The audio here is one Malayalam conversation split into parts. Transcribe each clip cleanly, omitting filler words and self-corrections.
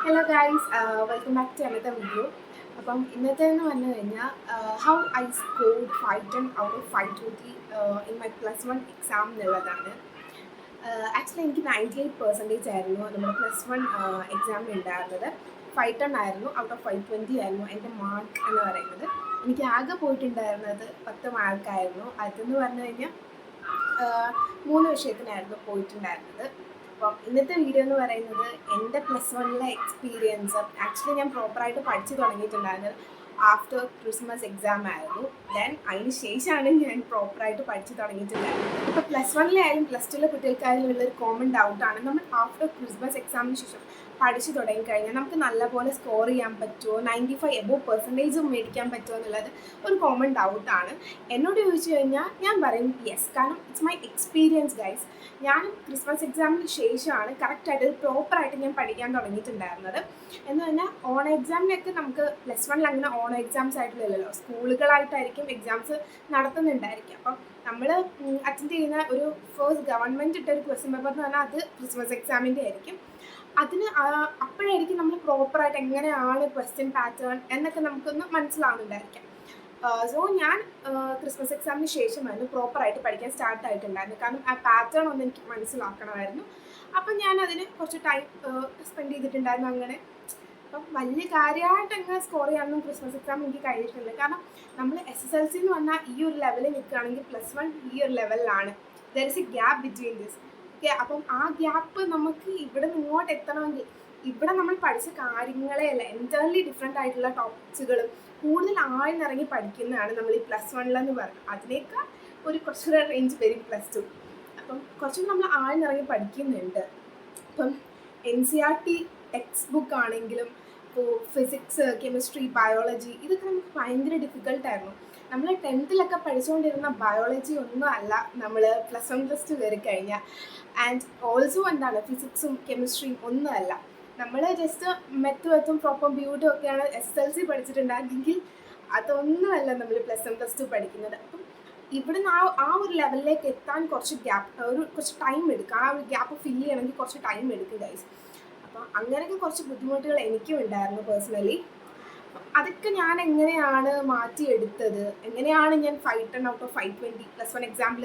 Hello guys, welcome back to another video. അപ്പം ഇന്നത്തേന്ന് പറഞ്ഞു കഴിഞ്ഞാൽ how I scored 510 out of 520 in my +1 exam എന്നുള്ളതാണ്. ആക്ച്വലി എനിക്ക് 98% ആയിരുന്നു നമ്മുടെ +1 എക്സാമിൽ ഉണ്ടായിരുന്നത്. 510 ആയിരുന്നു, ഔട്ട് ഓഫ് 520 ആയിരുന്നു എൻ്റെ മാർക്ക് എന്ന് പറയുന്നത്. എനിക്ക് ആകെ പോയിട്ടുണ്ടായിരുന്നത് 10 മാർക്കായിരുന്നു. അതെന്ന് പറഞ്ഞു കഴിഞ്ഞാൽ 3 വിഷയത്തിനായിരുന്നു പോയിട്ടുണ്ടായിരുന്നത്. അപ്പം ഇന്നത്തെ വീഡിയോ എന്ന് പറയുന്നത് എൻ്റെ +1 എക്സ്പീരിയൻസ്. ആക്ച്വലി ഞാൻ പ്രോപ്പറായിട്ട് പഠിച്ചു തുടങ്ങിയിട്ടുണ്ടായിരുന്നത് ആഫ്റ്റർ ക്രിസ്മസ് എക്സാം ആയിരുന്നു. ദെൻ അതിന് ശേഷമാണ് ഞാൻ പ്രോപ്പറായിട്ട് പഠിച്ചു തുടങ്ങിയിട്ടുണ്ടായിരുന്നത്. ഇപ്പോൾ +1 ആയാലും +2 കുട്ടികൾക്കായാലും ഉള്ളൊരു കോമൺ ഡൗട്ടാണ്, നമ്മൾ ആഫ്റ്റർ ക്രിസ്മസ് എക്സാമിന് ശേഷം പഠിച്ചു തുടങ്ങിക്കഴിഞ്ഞാൽ നമുക്ക് നല്ലപോലെ സ്കോർ ചെയ്യാൻ പറ്റുമോ, 95 എബോവ് % മേടിക്കാൻ പറ്റുമോ എന്നുള്ളത് ഒരു കോമൺ ഡൗട്ടാണ്. എന്നോട് ചോദിച്ചു കഴിഞ്ഞാൽ ഞാൻ പറയും യെസ്, കാരണം ഇറ്റ്സ് മൈ എക്സ്പീരിയൻസ് ഗൈസ്. ഞാനും ക്രിസ്മസ് എക്സാമിന് ശേഷമാണ് കറക്റ്റായിട്ട് പ്രോപ്പറായിട്ട് ഞാൻ പഠിക്കാൻ തുടങ്ങിയിട്ടുണ്ടായിരുന്നത്. എന്ന് പറഞ്ഞാൽ ഓൺ എക്സാമിനൊക്കെ നമുക്ക് +1 അങ്ങനെ ഓൺ എക്സാംസ് ആയിട്ടില്ലല്ലോ, സ്കൂളുകളായിട്ടായിരിക്കും എക്സാംസ് നടത്തുന്നുണ്ടായിരിക്കും. അപ്പം നമ്മൾ അറ്റൻഡ് ചെയ്യുന്ന ഒരു ഫസ്റ്റ് ഗവൺമെൻറ് ഇട്ടൊരു ക്വസ്റ്റ്യൻ പേപ്പർ എന്ന് പറഞ്ഞാൽ അത് ക്രിസ്മസ് എക്സാമിൻ്റെ ആയിരിക്കും. അതിന് അപ്പോഴായിരിക്കും നമ്മൾ പ്രോപ്പറായിട്ട് എങ്ങനെയാണ് ക്വസ്റ്റ്യൻ പാറ്റേൺ എന്നൊക്കെ നമുക്കൊന്ന് മനസ്സിലാവുന്നുണ്ടായിരിക്കാം. സോ ഞാൻ ക്രിസ്മസ് എക്സാമിന് ശേഷമായിരുന്നു പ്രോപ്പറായിട്ട് പഠിക്കാൻ സ്റ്റാർട്ട് ആയിട്ടുണ്ടായിരുന്നു, കാരണം ആ പാറ്റേൺ ഒന്ന് എനിക്ക് മനസ്സിലാക്കണമായിരുന്നു. അപ്പം ഞാൻ അതിന് കുറച്ച് ടൈം സ്പെൻഡ് ചെയ്തിട്ടുണ്ടായിരുന്നു. അങ്ങനെ അപ്പം വലിയ കാര്യമായിട്ട് എങ്ങനെ സ്കോർ ചെയ്യാനൊന്നും ക്രിസ്മസ് എക്സാം എനിക്ക് കഴിഞ്ഞിട്ടില്ല, കാരണം നമ്മൾ SSLC എന്ന് പറഞ്ഞാൽ ഈ ഒരു ലെവലിൽ നിൽക്കുകയാണെങ്കിൽ +1 ഈ ഒരു ലെവലിലാണ്. There is A gap between this. Okay, അപ്പം ആ ഗ്യാപ്പ് നമുക്ക് ഇവിടെ നിന്ന് ഇങ്ങോട്ട് എത്തണമെങ്കിൽ ഇവിടെ നമ്മൾ പഠിച്ച കാര്യങ്ങളെ അല്ല, എൻറ്റയർലി ഡിഫറെൻ്റ് ആയിട്ടുള്ള ടോപ്പിക്സുകളും കൂടുതൽ ആഴ്ന്നിറങ്ങി പഠിക്കുന്നതാണ് നമ്മൾ ഈ +1 എന്ന് പറയുന്നത്. അതിനേക്കാൾ കുറച്ചുകൂടെ റേഞ്ച് വരും +2. അപ്പം കുറച്ചുകൂടി നമ്മൾ ആഴ്ന്നിറങ്ങി പഠിക്കുന്നുണ്ട്. ഇപ്പം NCERT ടെക്സ്റ്റ് ബുക്ക് ആണെങ്കിലും ഇപ്പോൾ ഫിസിക്സ്, കെമിസ്ട്രി, ബയോളജി ഇതൊക്കെ നമുക്ക് ഭയങ്കര ഡിഫിക്കൽട്ടായിരുന്നു. നമ്മൾ 10th പഠിച്ചുകൊണ്ടിരുന്ന ബയോളജി ഒന്നും അല്ല നമ്മൾ +1 +2 കയറി കഴിഞ്ഞാൽ. ആൻഡ് ഓൾസോ എന്താണ്, ഫിസിക്സും കെമിസ്ട്രിയും ഒന്നും അല്ല. നമ്മൾ ജസ്റ്റ് മെത്തും പ്രോപ്പർ ബ്യൂട്ടും ഒക്കെയാണ് SSLC പഠിച്ചിട്ടുണ്ടായിരുന്നെങ്കിൽ അതൊന്നുമല്ല നമ്മൾ +1 +2 പഠിക്കുന്നത്. അപ്പം ഇവിടുന്ന് ആ ഒരു ലെവലിലേക്ക് എത്താൻ കുറച്ച് ടൈം എടുക്കും. ആ ഒരു ഗ്യാപ്പ് ഫില്ല് ചെയ്യണമെങ്കിൽ കുറച്ച് ടൈം എടുക്കും ഗൈസ്. അപ്പോൾ അങ്ങനെയൊക്കെ കുറച്ച് ബുദ്ധിമുട്ടുകൾ എനിക്കും ഉണ്ടായിരുന്നു പേഴ്സണലി. അതൊക്കെ ഞാൻ എങ്ങനെയാണ് മാറ്റിയെടുത്തത്, എങ്ങനെയാണ് ഞാൻ 510 ഔട്ട് ഓഫ് 520 +1 എക്സാമിൽ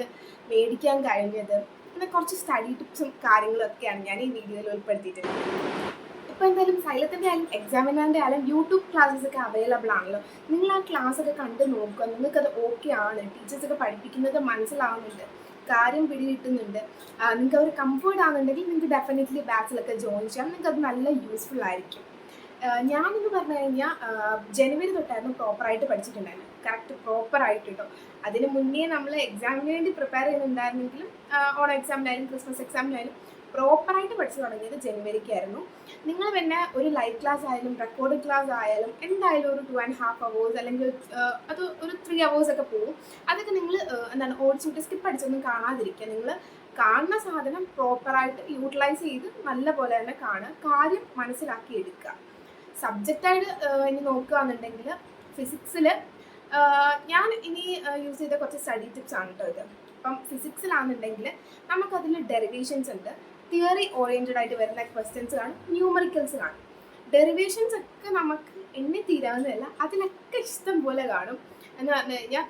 മേടിക്കാൻ കഴിഞ്ഞത്, പിന്നെ കുറച്ച് സ്റ്റഡി ടിപ്സും കാര്യങ്ങളും ഒക്കെയാണ് ഞാൻ ഈ വീഡിയോയിൽ ഉൾപ്പെടുത്തിയിട്ടുള്ളത്. ഇപ്പോൾ എന്തായാലും സൈലത്തിൻ്റെ ആയാലും എക്സാമിനറിൻ്റെ ആയാലും യൂട്യൂബ് ക്ലാസ്സസ് ഒക്കെ അവൈലബിൾ ആണല്ലോ. നിങ്ങൾ ആ ക്ലാസ് ഒക്കെ കണ്ട് നോക്കുക, നിങ്ങൾക്കത് ഓക്കെ ആണ്, ടീച്ചേഴ്സൊക്കെ പഠിപ്പിക്കുന്നത് മനസ്സിലാവുന്നുണ്ട്, കാര്യം പിടികിട്ടുന്നുണ്ട്, നിങ്ങൾക്ക് ഒരു കംഫർട്ട് ആണെന്നുണ്ടെങ്കിൽ നിങ്ങൾക്ക് ഡെഫിനറ്റ്ലി ബാച്ചിലൊക്കെ ജോയിൻ ചെയ്യാം. നിങ്ങൾക്കത് നല്ല യൂസ്ഫുൾ ആയിരിക്കും. ഞാനെന്ന് പറഞ്ഞു കഴിഞ്ഞാൽ ജനുവരി തൊട്ടായിരുന്നു പ്രോപ്പറായിട്ട് പഠിച്ചിട്ടുണ്ടായിരുന്നു, കറക്റ്റ് പ്രോപ്പറായിട്ട് കേട്ടോ. അതിന് മുന്നേ നമ്മൾ എക്സാമിന് വേണ്ടി പ്രിപ്പയർ ചെയ്യുന്നുണ്ടായിരുന്നെങ്കിലും ഓൺ എക്സാമിനായാലും ക്രിസ്മസ് എക്സാമിനായാലും പ്രോപ്പറായിട്ട് പഠിച്ചു തുടങ്ങിയത് ജനുവരിക്കായിരുന്നു. നിങ്ങൾ പിന്നെ ഒരു ലൈവ് ക്ലാസ് ആയാലും റെക്കോർഡ് ക്ലാസ് ആയാലും എന്തായാലും ഒരു 2.5 hours അല്ലെങ്കിൽ അത് ഒരു 3 hours ഒക്കെ പോകും. അതൊക്കെ നിങ്ങൾ ഓടിച്ചിട്ട് സ്കിപ്പ് അടിച്ചൊന്നും കാണാതിരിക്കുക. നിങ്ങൾ കാണുന്ന സാധനം പ്രോപ്പറായിട്ട് യൂട്ടിലൈസ് ചെയ്ത് നല്ല പോലെ തന്നെ കാണുക, കാര്യം മനസ്സിലാക്കി എടുക്കുക. സബ്ജക്റ്റായിട്ട് ഇനി നോക്കുകയാണെന്നുണ്ടെങ്കിൽ ഫിസിക്സിൽ ഞാൻ ഇനി യൂസ് ചെയ്ത കുറച്ച് സ്റ്റഡി ടിപ്സ് ആണ് കേട്ടോ ഇത്. അപ്പം ഫിസിക്സിലാണെന്നുണ്ടെങ്കിൽ നമുക്കതിൽ ഡെറിവേഷൻസ് ഉണ്ട്, തിയറി ഓറിയൻറ്റഡ് ആയിട്ട് വരുന്ന ക്വസ്റ്റ്യൻസ് കാണും, ന്യൂമറിക്കൽസ് കാണും. ഡെറിവേഷൻസ് ഒക്കെ നമുക്ക് എണ്ണി തീരാവുന്നതല്ല, അതിലൊക്കെ ഇഷ്ടം പോലെ കാണും. എന്ന് പറഞ്ഞു കഴിഞ്ഞാൽ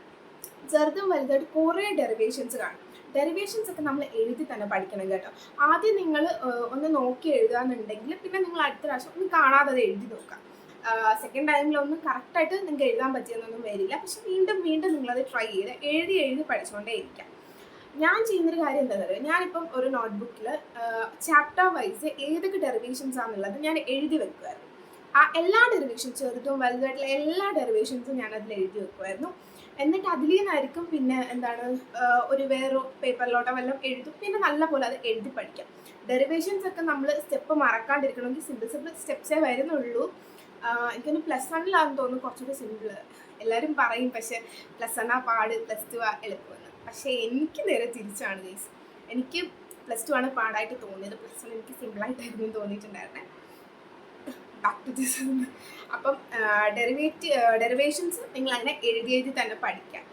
ചെറുതും വലുതായിട്ട് കുറേ ഡെറിവേഷൻസ് കാണും. ഡെറിവേഷൻസ് ഒക്കെ നമ്മൾ എഴുതി തന്നെ പഠിക്കണം കേട്ടോ. ആദ്യം നിങ്ങൾ ഒന്ന് നോക്കി എഴുതാന്നുണ്ടെങ്കിൽ പിന്നെ നിങ്ങൾ അടുത്ത പ്രാവശ്യം ഒന്ന് കാണാതെ അത് എഴുതി നോക്കാം. സെക്കൻഡ് ടൈമിലൊന്നും കറക്റ്റായിട്ട് നിങ്ങൾക്ക് എഴുതാൻ പറ്റിയെന്നൊന്നും വരില്ല, പക്ഷെ വീണ്ടും നിങ്ങളത് ട്രൈ ചെയ്ത് എഴുതി പഠിച്ചുകൊണ്ടേ ഇരിക്കാം. ഞാൻ ചെയ്യുന്നൊരു കാര്യം എന്താണെന്ന് പറയുക, ഞാനിപ്പം ഒരു നോട്ട്ബുക്കിൽ ചാപ്റ്റർ വൈസ് ഏതൊക്കെ ഡെറിവേഷൻസ് ആണെന്നുള്ളത് ഞാൻ എഴുതി വെക്കുമായിരുന്നു. ആ എല്ലാ ഡെറിവേഷൻസ്, ചെറുതും വലുതായിട്ടുള്ള എല്ലാ ഡെറിവേഷൻസും ഞാൻ അതിൽ എഴുതി വെക്കുമായിരുന്നു. എന്നിട്ട് അതിൽ നിന്നായിരിക്കും പിന്നെ ഒരു വേറെ പേപ്പറിലോട്ടോ വല്ലതും എഴുതും, പിന്നെ നല്ലപോലെ അത് എഴുതി പഠിക്കാം. ഡെറിവേഷൻസ് ഒക്കെ നമ്മൾ സ്റ്റെപ്പ് മറക്കാണ്ടിരിക്കണമെങ്കിൽ സിമ്പിൾ സ്റ്റെപ്സേ വരുന്നുള്ളൂ. എനിക്കൊന്ന് +1 തോന്നുന്നു കുറച്ചുകൂടി സിമ്പിൾ. എല്ലാവരും പറയും പക്ഷേ +1 പാട്, +2 എളുപ്പമെന്ന്. പക്ഷേ എനിക്ക് നേരെ തിരിച്ചാണ് ഗൈസ്. എനിക്ക് +2 പാടായിട്ട് തോന്നിയത്, +1 എനിക്ക് സിമ്പിളായിട്ടായിരുന്നു തോന്നിയിട്ടുണ്ടായിരുന്നത്. Back to this. അപ്പം ഡെറിവേഷൻസ് നിങ്ങൾ അതിനെ എഴുതി തന്നെ പഠിക്കാം.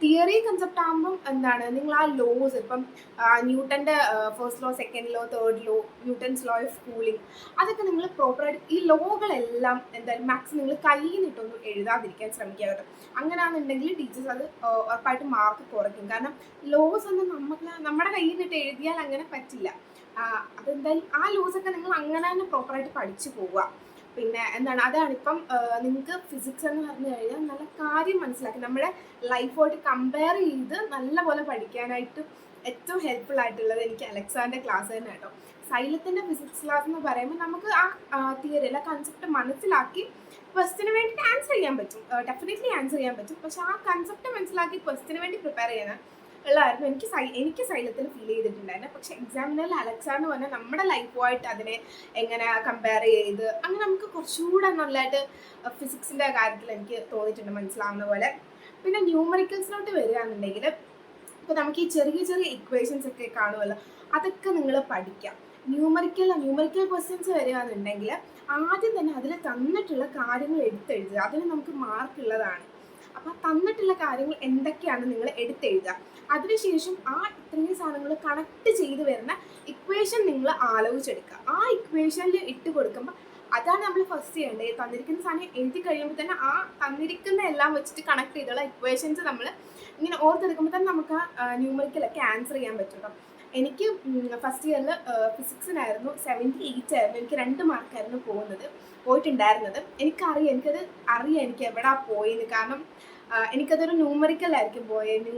തിയറി കൺസെപ്റ്റ് ആകുമ്പം എന്താണ്, നിങ്ങൾ ആ ലോസ് ഇപ്പം ന്യൂട്ടൻ്റെ first law, second law, third law, Newton's law of cooling, അതൊക്കെ നിങ്ങൾ പ്രോപ്പറായിട്ട് ഈ ലോകളെല്ലാം എന്തായാലും മാക്സിമം നിങ്ങൾ കയ്യിൽ നിന്നിട്ടൊന്നും എഴുതാതിരിക്കാൻ ശ്രമിക്കുക കേട്ടോ. അങ്ങനെയാണെന്നുണ്ടെങ്കിൽ ടീച്ചേഴ്സ് അത് ഉറപ്പായിട്ട് മാർക്ക് കുറയ്ക്കും. കാരണം ലോസ് ഒന്നും നമ്മുടെ കയ്യിൽ നിന്നിട്ട് എഴുതിയാൽ അങ്ങനെ പറ്റില്ല. അതെന്തായാലും ആ ലോസൊക്കെ നിങ്ങൾ അങ്ങനെ തന്നെ പ്രോപ്പറായിട്ട് പഠിച്ചു പോവുക. പിന്നെ എന്താണ്, അതാണിപ്പം നിങ്ങൾക്ക് ഫിസിക്സ് എന്ന് പറഞ്ഞു കഴിഞ്ഞാൽ നല്ല കാര്യം മനസ്സിലാക്കി നമ്മുടെ ലൈഫോട്ട് കമ്പയർ ചെയ്ത് നല്ലപോലെ പഠിക്കാനായിട്ട് ഏറ്റവും ഹെൽപ്ഫുൾ ആയിട്ടുള്ളത് എനിക്ക് അലക്സാൻ്റെ ക്ലാസ് തന്നെ കേട്ടോ. സൈലത്തിൻ്റെ ഫിസിക്സ് ക്ലാസ് എന്ന് പറയുമ്പോൾ നമുക്ക് ആ തിയറി അല്ല കൺസെപ്റ്റ് മനസ്സിലാക്കി ക്വസ്റ്റിന് വേണ്ടി ആൻസർ ചെയ്യാൻ പറ്റും, ഡെഫിനറ്റ്ലി ആൻസർ ചെയ്യാൻ പറ്റും. പക്ഷെ ആ കൺസെപ്റ്റ് മനസ്സിലാക്കി ക്വസ്റ്റിന് വേണ്ടി പ്രിപ്പയർ ചെയ്യാൻ ഉള്ളതായിരുന്നു എനിക്ക് സൈലത്തിൽ ഫീൽ ചെയ്തിട്ടുണ്ടായിരുന്നു. പക്ഷെ എക്സാമിനറിൽ അലക്സ എന്ന് പറഞ്ഞാൽ നമ്മുടെ ലൈഫുമായിട്ട് അതിനെ എങ്ങനെ കമ്പയർ ചെയ്ത് അങ്ങനെ നമുക്ക് കുറച്ചുകൂടെ നല്ലതായിട്ട് ഫിസിക്സിൻ്റെ കാര്യത്തിൽ എനിക്ക് തോന്നിയിട്ടുണ്ട്, മനസ്സിലാവുന്ന പോലെ. പിന്നെ ന്യൂമറിക്കൽസിലോട്ട് വരികയാണെന്നുണ്ടെങ്കിൽ ഇപ്പോൾ നമുക്ക് ഈ ചെറിയ ചെറിയ ഇക്വേഷൻസ് ഒക്കെ കാണുമല്ലോ, അതൊക്കെ നിങ്ങൾ പഠിക്കാം. ന്യൂമറിക്കൽ ക്വസ്റ്റ്യൻസ് വരികയാണെന്നുണ്ടെങ്കിൽ ആദ്യം തന്നെ അതിൽ തന്നിട്ടുള്ള കാര്യങ്ങൾ എടുത്തെഴുതുക, അതിന് നമുക്ക് മാർക്ക് ഉള്ളതാണ്. അപ്പോൾ തന്നിട്ടുള്ള കാര്യങ്ങൾ എന്തൊക്കെയാണ് നിങ്ങൾ എടുത്തെഴുതുക. അതിനുശേഷം ആ ഇത്രയും സാധനങ്ങൾ കണക്ട് ചെയ്ത് വരുന്ന ഇക്വേഷൻ നിങ്ങൾ ആലോചിച്ചെടുക്കുക. ആ ഇക്വേഷനിൽ ഇട്ട് കൊടുക്കുമ്പോൾ അതാണ് നമ്മൾ ഫസ്റ്റ് ചെയ്യേണ്ടത്. തന്നിരിക്കുന്ന സാധനം എഴുതി കഴിയുമ്പോൾ തന്നെ ആ തന്നിരിക്കുന്ന എല്ലാം വെച്ചിട്ട് കണക്ട് ചെയ്തുള്ള ഇക്വേഷൻസ് നമ്മൾ ഇങ്ങനെ ഓർത്തെടുക്കുമ്പോൾ തന്നെ നമുക്ക് ആ ന്യൂമറിക്കലൊക്കെ ആൻസർ ചെയ്യാൻ പറ്റും. എനിക്ക് ഫസ്റ്റ് ഇയറിൽ ഫിസിക്സിനായിരുന്നു 78 ആയിരുന്നു. എനിക്ക് 2 മാർക്കായിരുന്നു പോയിട്ടുണ്ടായിരുന്നത്. എനിക്കത് അറിയാം എനിക്ക് എവിടാ പോയെന്ന്. കാരണം എനിക്കതൊരു ന്യൂമറിക്കലായിരിക്കും പോയത്.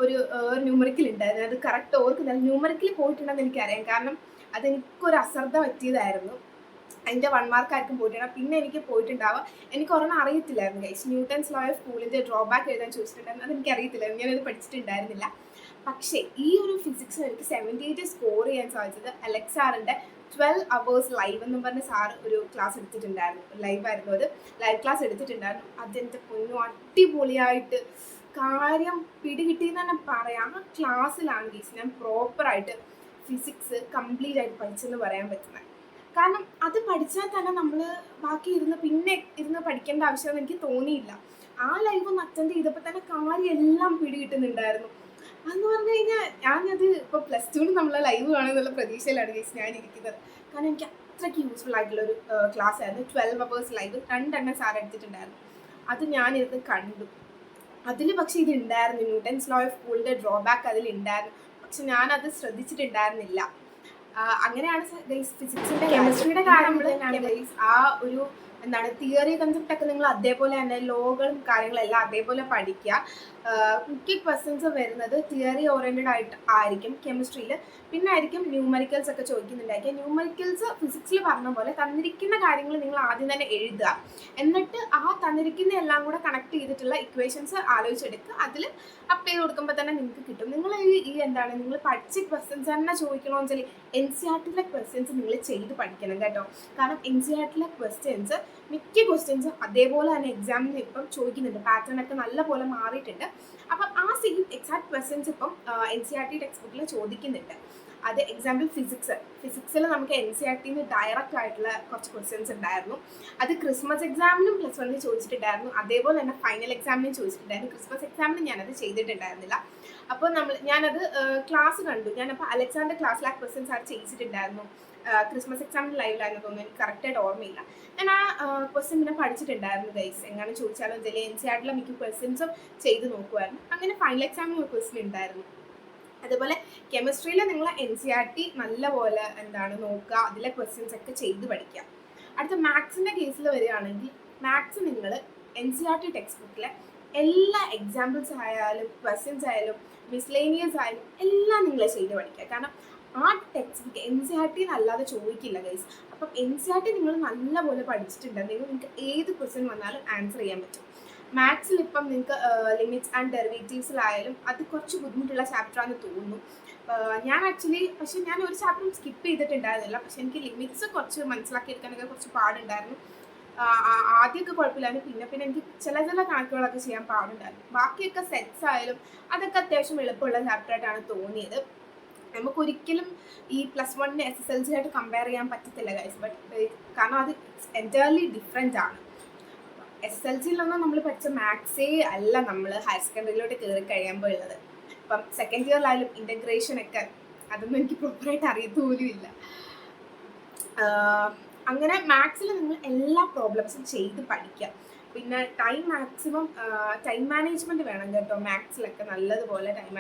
ഒരു ന്യൂമറിക്കൽ ഉണ്ടായിരുന്നു, അത് കറക്റ്റ് ഓർക്കുന്നില്ല. ന്യൂമറിക്കൽ പോയിട്ടുണ്ടെന്ന് എനിക്കറിയാം, കാരണം അതെനിക്കൊരു അശ്രദ്ധ പറ്റിയതായിരുന്നു. അതിൻ്റെ 1 മാർക്കായിരിക്കും പോയിട്ടുണ്ടാവും. പിന്നെ എനിക്ക് പോയിട്ടുണ്ടാവുക, എനിക്ക് ഒരെണ്ണം അറിയത്തില്ലായിരുന്നു ഗൈസ്. ന്യൂട്ടൻസ് ലോ ഓഫ് കൂളിൻ്റെ ഡ്രോബാക്ക് എഴുതാൻ ചോദിച്ചിട്ടുണ്ടായിരുന്നു, അതെനിക്ക് അറിയത്തില്ലായിരുന്നു, ഞാനത് പഠിച്ചിട്ടുണ്ടായിരുന്നില്ല. പക്ഷേ ഈ ഒരു ഫിസിക്സിന് എനിക്ക് 78 സ്കോർ ചെയ്യാൻ സാധിച്ചത് അലക്സാറിൻ്റെ 12 hours ലൈവ് എന്നും പറഞ്ഞ സാറ് ഒരു ക്ലാസ് എടുത്തിട്ടുണ്ടായിരുന്നു. ലൈവായിരുന്നു അത്, ലൈവ് ക്ലാസ് എടുത്തിട്ടുണ്ടായിരുന്നു. അതെൻ്റെ പൊന്നു അടിപൊളിയായിട്ട് കാര്യം പിടികിട്ടിയെന്ന് തന്നെ പറയാം. ആ ക്ലാസ്സിലാണ് ഗൈസ് ഞാൻ പ്രോപ്പറായിട്ട് ഫിസിക്സ് കംപ്ലീറ്റ് ആയിട്ട് പഠിച്ചെന്ന് പറയാൻ പറ്റുന്നത്. കാരണം അത് പഠിച്ചാൽ തന്നെ നമ്മൾ ബാക്കി പിന്നെ ഇരുന്ന് പഠിക്കേണ്ട ആവശ്യമെന്ന് എനിക്ക് തോന്നിയില്ല. ആ ലൈവ് ഒന്ന് അറ്റൻഡ് ചെയ്തപ്പോൾ തന്നെ കാര്യം എല്ലാം പിടികിട്ടുന്നുണ്ടായിരുന്നു. അതെന്ന് പറഞ്ഞു കഴിഞ്ഞാൽ ഞാനത് ഇപ്പോൾ +2 നമ്മളെ ലൈവ് കാണുമെന്നുള്ള പ്രതീക്ഷയിലാണ് ഗൈസ് ഞാനിരിക്കുന്നത്. കാരണം എനിക്ക് അത്രയ്ക്ക് യൂസ്ഫുൾ ആയിട്ടുള്ളൊരു ക്ലാസ് ആയിരുന്നു. 12 hours ലൈവ് 2 സാർ എടുത്തിട്ടുണ്ടായിരുന്നു. അത് ഞാനിരുന്ന് കണ്ടു. അതിൽ പക്ഷേ ഇതുണ്ടായിരുന്നു, ന്യൂട്ടൻസ് ലോ ഓഫ് കൂളിൻ്റെ ഡ്രോബാക്ക് അതിലുണ്ടായിരുന്നു. പക്ഷെ ഞാനത് ശ്രദ്ധിച്ചിട്ടുണ്ടായിരുന്നില്ല. അങ്ങനെയാണ് ഗൈസ് ഫിസിക്സിൻ്റെ കെമിസ്ട്രിയുടെ കാര്യം തന്നെയാണ് ഗൈസ്. ആ ഒരു എന്താണ് തിയറി കൺസെപ്റ്റ് ഒക്കെ നിങ്ങൾ അതേപോലെ തന്നെ ലോകളും കാര്യങ്ങളെല്ലാം അതേപോലെ പഠിക്കുക. മിക്ക ക്വസ്റ്റ്യൻസ് വരുന്നത് തിയറി ഓറിയൻറ്റഡ് ആയിരിക്കും കെമിസ്ട്രിയിൽ. പിന്നെ ആയിരിക്കും ന്യൂമറിക്കൽസ് ഒക്കെ ചോദിക്കുന്നുണ്ടായിരിക്കും. ന്യൂമറിക്കൽസ് ഫിസിക്സിൽ പറഞ്ഞ പോലെ തന്നിരിക്കുന്ന കാര്യങ്ങൾ നിങ്ങൾ ആദ്യം തന്നെ എഴുതുക. എന്നിട്ട് ആ തന്നിരിക്കുന്ന എല്ലാം കൂടെ കണക്ട് ചെയ്തിട്ടുള്ള ഇക്വേഷൻസ് ആലോചിച്ചെടുക്കുക. അതിൽ അപ്ലൈ ചെയ്ത് കൊടുക്കുമ്പോൾ തന്നെ നിങ്ങൾക്ക് കിട്ടും. നിങ്ങൾ നിങ്ങൾ പഠിച്ച ക്വസ്റ്റ്യൻസ് തന്നെ ചോദിക്കണമെന്ന് വെച്ചാൽ NCERT ക്വസ്റ്റ്യൻസ് നിങ്ങൾ ചെയ്ത് പഠിക്കണം കേട്ടോ. കാരണം NCERT ക്വസ്റ്റ്യൻസ് മിക്ക ക്വസ്റ്റ്യൻസും അതേപോലെ തന്നെ എക്സാമിന് ഇപ്പം ചോദിക്കുന്നുണ്ട്. പാറ്റേൺ ഒക്കെ നല്ലപോലെ മാറിയിട്ടുണ്ട്. അപ്പം ആ സെയിം എക്സാക്ട് ക്വസ്റ്റ്യൻസ് ഇപ്പം NCERT ടെക്സ്റ്റ് ബുക്കിൽ ചോദിക്കുന്നുണ്ട്. അത് എക്സാമ്പിൾ ഫിസിക്സിൽ നമുക്ക് NCERT ഡയറക്റ്റ് ആയിട്ടുള്ള കുറച്ച് ക്വസ്റ്റ്യൻസ് ഉണ്ടായിരുന്നു. അത് ക്രിസ്മസ് എക്സാമിനും +1 ചോദിച്ചിട്ടുണ്ടായിരുന്നു. അതേപോലെ തന്നെ ഫൈനൽ എക്സാമിനും ചോദിച്ചിട്ടുണ്ടായിരുന്നു. ക്രിസ്മസ് എക്സാമിന് ഞാനത് ചെയ്തിട്ടുണ്ടായിരുന്നില്ല. അപ്പോൾ ഞാനത് ക്ലാസ് കണ്ടു. ഞാനപ്പോൾ അലക്സാണ്ടർ ക്ലാസ്സിൽ ആ ക്വസ്റ്റ്യൻസ് അത് ചെയ്യിച്ചിട്ടുണ്ടായിരുന്നു. ക്രിസ്മസ് എക്സാമിന് ലൈവിലായിരുന്നു തോന്നുന്നു, എനിക്ക് കറക്റ്റായിട്ട് ഓർമ്മയില്ല. ഞാൻ ആ ക്വസ്റ്റ്യൻ പിന്നെ പഠിച്ചിട്ടുണ്ടായിരുന്നു ഗൈസ്. എങ്ങനെ ചോദിച്ചാലും എന്തെങ്കിലും NCERT മിക്ക ക്വസ്റ്റ്യൻസും ചെയ്ത് നോക്കുമായിരുന്നു. അങ്ങനെ ഫൈനൽ എക്സാമിന് ഒരു ക്വസ്റ്റ്യൻ ഉണ്ടായിരുന്നു. അതുപോലെ കെമിസ്ട്രിയിൽ നിങ്ങൾ NCERT നല്ലപോലെ നോക്കുക, അതിലെ ക്വസ്റ്റ്യൻസ് ഒക്കെ ചെയ്ത് പഠിക്കുക. അടുത്ത മാത്സിൻ്റെ കേസിൽ വരികയാണെങ്കിൽ മാത്സ് നിങ്ങൾ NCERT ടെക്സ്റ്റ് ബുക്കിലെ എല്ലാ എക്സാമ്പിൾസ് ആയാലും ക്വസ്റ്റ്യൻസ് ആയാലും മിസ്ലേനിയസ് ആയാലും എല്ലാം നിങ്ങൾ ചെയ്ത് പഠിക്കുക. കാരണം ആ ടെക്സ്റ്റ് ബുക്ക് NCERT അല്ലാതെ ചോദിക്കില്ല ഗൈസ്. അപ്പം NCERT നിങ്ങൾ നല്ലപോലെ പഠിച്ചിട്ടുണ്ടെങ്കിൽ നിങ്ങൾക്ക് ഏത് ക്വസ്റ്റ്യൻ വന്നാലും ആൻസർ ചെയ്യാൻ പറ്റും. മാത്സിൽ ഇപ്പം നിങ്ങൾക്ക് ലിമിറ്റ്സ് ആൻഡ് ഡെറിവേറ്റീവ്സിലായാലും അത് കുറച്ച് ബുദ്ധിമുട്ടുള്ള ചാപ്റ്ററാണെന്ന് തോന്നുന്നു. പക്ഷേ ഞാൻ ഒരു ചാപ്റ്ററും സ്കിപ്പ് ചെയ്തിട്ടുണ്ടായിരുന്നില്ല. പക്ഷെ എനിക്ക് ലിമിറ്റ്സ് കുറച്ച് മനസ്സിലാക്കിയെടുക്കാനൊക്കെ കുറച്ച് പാടുണ്ടായിരുന്നു. ആദ്യമൊക്കെ കുഴപ്പമില്ലായിരുന്നു. പിന്നെ എനിക്ക് ചില കണക്കുകളൊക്കെ ചെയ്യാൻ പാടുണ്ടായിരുന്നു. ബാക്കിയൊക്കെ സെറ്റ്സ് ആയാലും അതൊക്കെ അത്യാവശ്യം എളുപ്പമുള്ള ചാപ്റ്ററായിട്ടാണ് തോന്നിയത്. നമുക്കൊരിക്കലും ഈ +1 SSLC ആയിട്ട് കമ്പയർ ചെയ്യാൻ പറ്റത്തില്ല ഗൈസ്. കാരണം അത് എൻറ്റയർലി ഡിഫറെൻ്റ് ആണ്. SLC-യിലൊന്നും നമ്മൾ പഠിച്ച മാത്സേ അല്ല നമ്മൾ ഹയർ സെക്കൻഡറിയിലോട്ട് കയറി കഴിയുമ്പോൾ ഉള്ളത്. ഇപ്പം സെക്കൻഡ് ഇയറിലായാലും ഇൻ്റഗ്രേഷൻ ഒക്കെ അതൊന്നും എനിക്ക് പ്രോപ്പറായിട്ട് അറിയത്തുപോലും ഇല്ല. അങ്ങനെ മാത്സിൽ നിങ്ങൾ എല്ലാ പ്രോബ്ലംസും ചെയ്ത് പഠിക്കുക. പിന്നെ ടൈം മാനേജ്മെൻറ്റ് വേണം കേട്ടോ മാത്സിലൊക്കെ. നല്ലതുപോലെ ടൈം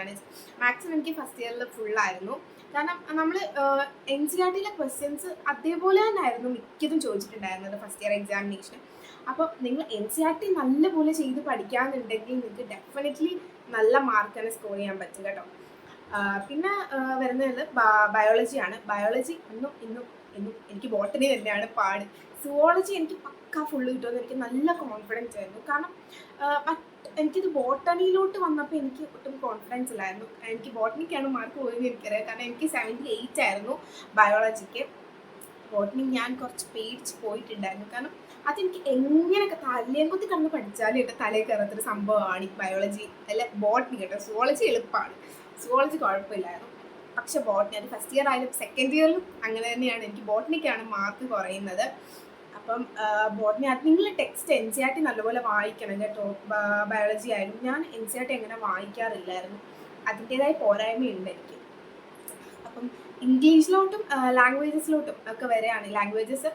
മാത്സിൽ എനിക്ക് ഫസ്റ്റ് ഇയറിൽ ഫുള്ളായിരുന്നു. കാരണം നമ്മൾ NCERT-യിലെ ക്വസ്റ്റ്യൻസ് അതേപോലെ തന്നെ ആയിരുന്നു മിക്കതും ചോദിച്ചിട്ടുണ്ടായിരുന്നത് ഫസ്റ്റ് ഇയർ എക്സാമിനേഷന്. അപ്പോൾ നിങ്ങൾ NCERT നല്ലപോലെ ചെയ്ത് പഠിക്കാമെന്നുണ്ടെങ്കിൽ നിങ്ങൾക്ക് ഡെഫിനറ്റ്ലി നല്ല മാർക്ക് തന്നെ സ്കോർ ചെയ്യാൻ പറ്റും കേട്ടോ. പിന്നെ വരുന്നത് ബയോളജിയാണ്. ബയോളജി ഇന്നും എനിക്ക് ബോട്ടണി തന്നെയാണ് പാട്. സുവോളജി എനിക്ക് പക്ക ഫുള്ള് കിട്ടുമെന്ന് എനിക്ക് നല്ല കോൺഫിഡൻസ് ആയിരുന്നു. കാരണം എനിക്കിത് ബോട്ടണിയിലോട്ട് വന്നപ്പോൾ എനിക്ക് ഒട്ടും കോൺഫിഡൻസ് ഇല്ലായിരുന്നു. എനിക്ക് ബോട്ടണിക്കാണ് മാർക്ക് പോയെന്ന് എനിക്കറിയാം. കാരണം എനിക്ക് 78 ആയിരുന്നു ബയോളജിക്ക്. ബോട്ടണി ഞാൻ കുറച്ച് പേടിച്ച് പോയിട്ടുണ്ടായിരുന്നു. കാരണം അതെനിക്ക് എങ്ങനെയൊക്കെ തലയും കുത്തി കണ്ട് പഠിച്ചാലും എൻ്റെ തലയിൽ കയറാത്തൊരു സംഭവമാണ് ഈ ബയോളജി അല്ല ബോട്ടണി കേട്ടോ. സുവോളജി എളുപ്പമാണ്, സുവോളജി കുഴപ്പമില്ലായിരുന്നു. പക്ഷെ ബോട്ടണി അത് ഫസ്റ്റ് ഇയർ ആയാലും സെക്കൻഡ് ഇയറിലും അങ്ങനെ തന്നെയാണ്. എനിക്ക് ബോട്ടണിക്കാണ് മാർക്ക് കുറയുന്നത്. അപ്പം ബോട്ടണി അത് നിങ്ങൾ ടെക്സ്റ്റ് NCERT നല്ലപോലെ വായിക്കണം കേട്ടോ. ബയോളജി ആയാലും ഞാൻ NCERT അങ്ങനെ വായിക്കാറില്ലായിരുന്നു. അതിൻ്റെതായ പോരായ്മയുണ്ട് എനിക്ക്. അപ്പം ഇംഗ്ലീഷിലോട്ടും ലാംഗ്വേജസിലോട്ടും ഒക്കെ വരികയാണ്. ലാംഗ്വേജസ്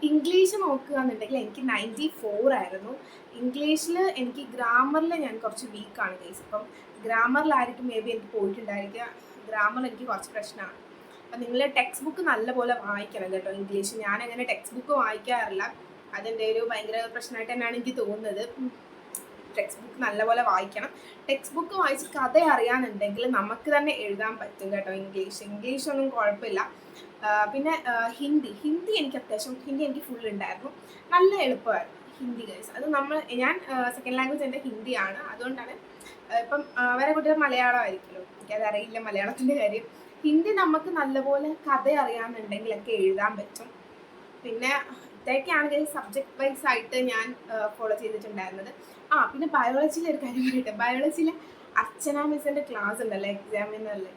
ഇംഗ്ലീഷ് നോക്കുകയെന്നുണ്ടെങ്കിൽ എനിക്ക് 94 ആയിരുന്നു. ഇംഗ്ലീഷിൽ എനിക്ക് ഗ്രാമറിൽ ഞാൻ കുറച്ച് വീക്കാണ് കേസ്. അപ്പം ഗ്രാമറിലായിരിക്കും മേ ബി എനിക്ക് പോയിട്ടുണ്ടായിരിക്കുക. ഗ്രാമർ എനിക്ക് കുറച്ച് പ്രശ്നമാണ്. അപ്പം നിങ്ങൾ ടെക്സ്റ്റ് ബുക്ക് നല്ലപോലെ വായിക്കണം കേട്ടോ ഇംഗ്ലീഷ്. ഞാനങ്ങനെ ടെക്സ്റ്റ് ബുക്ക് വായിക്കാറില്ല. അതെൻ്റെ ഒരു ഭയങ്കര പ്രശ്നമായിട്ട് തന്നെയാണ് എനിക്ക് തോന്നുന്നത്. ടെക്സ്റ്റ് ബുക്ക് നല്ലപോലെ വായിക്കണം. ടെക്സ്റ്റ് ബുക്ക് വായിച്ച് കഥ അറിയാമെന്നുണ്ടെങ്കിൽ നമുക്ക് തന്നെ എഴുതാൻ പറ്റും കേട്ടോ. ഇംഗ്ലീഷൊന്നും കുഴപ്പമില്ല. പിന്നെ ഹിന്ദി എനിക്ക് അത്യാവശ്യം ഹിന്ദി എനിക്ക് ഫുൾ ഉണ്ടായിരുന്നു. നല്ല എളുപ്പമായിരുന്നു ഹിന്ദി ഗൈസ്. അത് ഞാൻ സെക്കൻഡ് ലാംഗ്വേജ് എൻ്റെ ഹിന്ദിയാണ്. അതുകൊണ്ടാണ് ഇപ്പം വേറെ കുട്ടികൾ മലയാളമായിരിക്കുമല്ലോ, എനിക്കതറിയില്ല മലയാളത്തിൻ്റെ കാര്യം. ഹിന്ദി നമുക്ക് നല്ലപോലെ കഥ അറിയാമെന്നുണ്ടെങ്കിലൊക്കെ എഴുതാൻ പറ്റും. പിന്നെ ഇതൊക്കെയാണ് സബ്ജക്ട് വൈസ് ആയിട്ട് ഞാൻ ഫോളോ ചെയ്തിട്ടുണ്ടായിരുന്നത്. പിന്നെ ബയോളജിയിലെ ഒരു കാര്യം പറയട്ടെ. ബയോളജിയിൽ അർച്ചന മിസ്സിൻ്റെ ക്ലാസ് ഉണ്ടല്ലോ എക്സാമിനുള്ള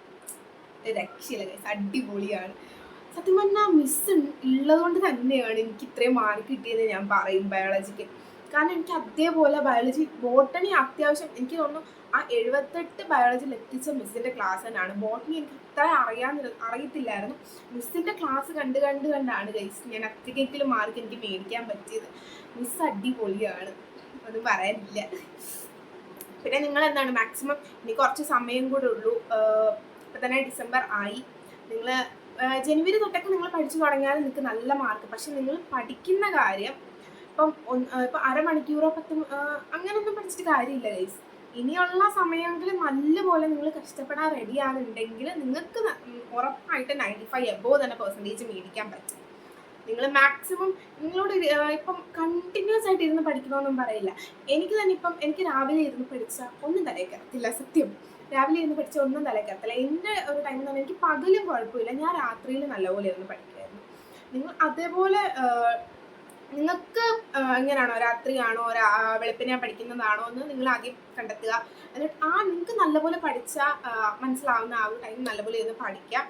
രക്ഷയില്ല ഗൈസ്, അടിപൊളിയാണ്. സത്യം പറഞ്ഞാൽ മിസ് ഉള്ളതുകൊണ്ട് തന്നെയാണ് എനിക്ക് ഇത്രയും മാർക്ക് കിട്ടിയത് ഞാൻ പറയും ബയോളജിക്ക്. കാരണം എനിക്ക് അതേപോലെ ബയോളജി ബോട്ടണി അത്യാവശ്യം എനിക്ക് തോന്നുന്നു ആ 78 ബയോളജിയിൽ എത്തിച്ച മിസ്സിൻ്റെ ക്ലാസ് തന്നെയാണ്. ബോട്ടണി എനിക്ക് അത്ര അറിയത്തില്ലായിരുന്നു. മിസ്സിൻ്റെ ക്ലാസ് കണ്ടാണ് ഗൈസ് ഞാൻ അത്രയ്ക്കെങ്കിലും മാർക്ക് എനിക്ക് മേടിക്കാൻ പറ്റിയത്. മിസ് അടിപൊളിയാണ്, ഒന്നും പറയാനില്ല. പിന്നെ നിങ്ങൾ എന്താണ് മാക്സിമം ഇനി കുറച്ച് സമയം കൂടെ ഉള്ളൂ. ഇപ്പം തന്നെ ഡിസംബർ ആയി. നിങ്ങൾ ജനുവരി തൊട്ടൊക്കെ നിങ്ങൾ പഠിച്ചു തുടങ്ങിയാൽ നിങ്ങൾക്ക് നല്ല മാർക്ക്. പക്ഷെ നിങ്ങൾ പഠിക്കുന്ന കാര്യം ഇപ്പം അരമണിക്കൂറോ അങ്ങനെയൊന്നും പഠിച്ചിട്ട് കാര്യമില്ല ഗൈസ്. ഇനിയുള്ള സമയങ്ങളിൽ നല്ലപോലെ നിങ്ങൾ കഷ്ടപ്പെടാൻ റെഡിയാണെന്നുണ്ടെങ്കിൽ നിങ്ങൾക്ക് ഉറപ്പായിട്ട് 95 എബോവ് തന്നെ പെർസെൻറ്റേജ് മേടിക്കാൻ പറ്റും. നിങ്ങൾ മാക്സിമം നിങ്ങളോട് ഇപ്പം കണ്ടിന്യൂസ് ആയിട്ട് ഇരുന്ന് പഠിക്കണമെന്നും പറയില്ല. എനിക്ക് തന്നെ ഇപ്പം എനിക്ക് രാവിലെ ഇരുന്ന് പഠിച്ചാൽ ഒന്നും തലയിൽ കയറത്തില്ല. സത്യം, രാവിലെ ഇരുന്ന് പഠിച്ചാൽ ഒന്നും തലയിൽ കയറത്തില്ല. എൻ്റെ ഒരു ടൈം എന്ന് പറഞ്ഞാൽ എനിക്ക് പകലും കുഴപ്പമില്ല, ഞാൻ രാത്രിയിൽ നല്ലപോലെ ഇരുന്ന് പഠിക്കുമായിരുന്നു. നിങ്ങൾ അതേപോലെ നിങ്ങൾക്ക് എങ്ങനെയാണോ, രാത്രിയാണോ വെളുപ്പിനെ പഠിക്കുന്നതാണോ എന്ന് നിങ്ങൾ ആദ്യം കണ്ടെത്തുക. എന്നിട്ട് നിങ്ങൾക്ക് നല്ലപോലെ പഠിച്ചാൽ മനസ്സിലാവുന്ന ആ ഒരു ടൈം നല്ലപോലെ ഇരുന്ന് പഠിക്കുക.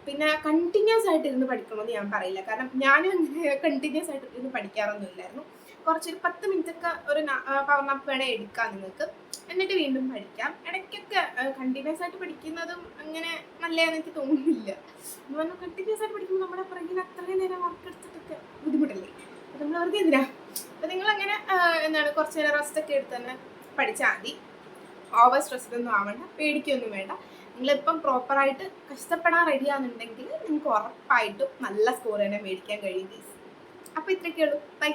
പിന്നെ കണ്ടിന്യൂസ് ആയിട്ട് ഇരുന്ന് പഠിക്കണമെന്ന് ഞാൻ പറയില്ല. കാരണം ഞാനും കണ്ടിന്യൂസ് ആയിട്ട് ഇരുന്ന് പഠിക്കാറൊന്നും ഇല്ലായിരുന്നു. കുറച്ചൊരു 10 മിനിറ്റൊക്കെ ഒരു പവർ നാപ്പ് വേണേൽ എടുക്കാം നിങ്ങൾക്ക്, എന്നിട്ട് വീണ്ടും പഠിക്കാം. ഇടയ്ക്കൊക്കെ കണ്ടിന്യൂസ് ആയിട്ട് പഠിക്കുന്നതും അങ്ങനെ നല്ലതെന്ന് എനിക്ക് തോന്നുന്നില്ല. എന്ന് പറഞ്ഞാൽ കണ്ടിന്യൂസ് ആയിട്ട് പഠിക്കുമ്പോൾ നമ്മുടെ പുറകിൽ അത്രയും നേരം വർക്ക് എടുത്തിട്ടൊക്കെ ബുദ്ധിമുട്ടല്ലേ. അപ്പം നമ്മൾ അവർക്ക് എന്തിനാ. അപ്പം നിങ്ങളങ്ങനെ കുറച്ച് നേരം റെസ്റ്റൊക്കെ എടുത്ത് തന്നെ പഠിച്ചാൽ മതി. ഓവർ സ്ട്രെസ്ഡൊന്നും ആവണ്ട, പേടിക്കൊന്നും വേണ്ട. നിങ്ങളിപ്പം പ്രോപ്പറായിട്ട് കഷ്ടപ്പെടാൻ റെഡിയാണെന്നുണ്ടെങ്കിൽ നിങ്ങൾക്ക് ഉറപ്പായിട്ടും നല്ല സ്കോർ തന്നെ മേടിക്കാൻ കഴിയും ഗൈസ്. അപ്പോൾ ഇത്രയൊക്കെ ഉള്ളൂ. ബൈ.